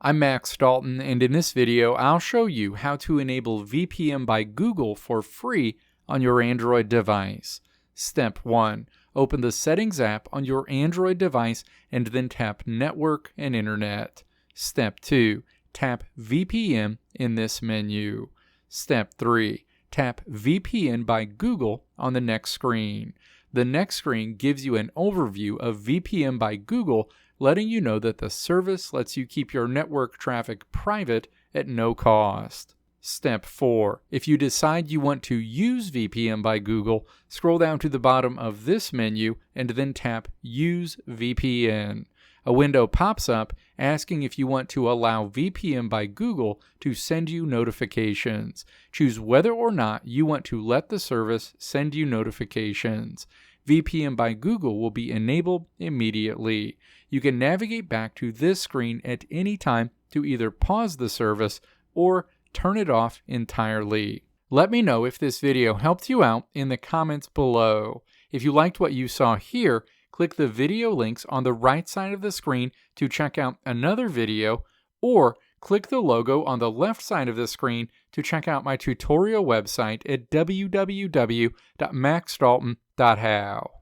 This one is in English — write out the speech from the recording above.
I'm Max Dalton, and in this video I'll show you how to enable VPN by Google for free on your Android device. Step 1. Open the Settings app on your Android device and then tap Network and Internet. Step 2. Tap VPN in this menu. Step 3. Tap VPN by Google on the next screen. The next screen gives you an overview of VPN by Google, letting you know that the service lets you keep your network traffic private at no cost. Step 4. If you decide you want to use VPN by Google, scroll down to the bottom of this menu and then tap Use VPN. A window pops up asking if you want to allow VPN by Google to send you notifications. Choose whether or not you want to let the service send you notifications. VPN by Google will be enabled immediately. You can navigate back to this screen at any time to either pause the service or turn it off entirely. Let me know if this video helped you out in the comments below. If you liked what you saw here, click the video links on the right side of the screen to check out another video, or click the logo on the left side of the screen to check out my tutorial website at www.maxdalton.how.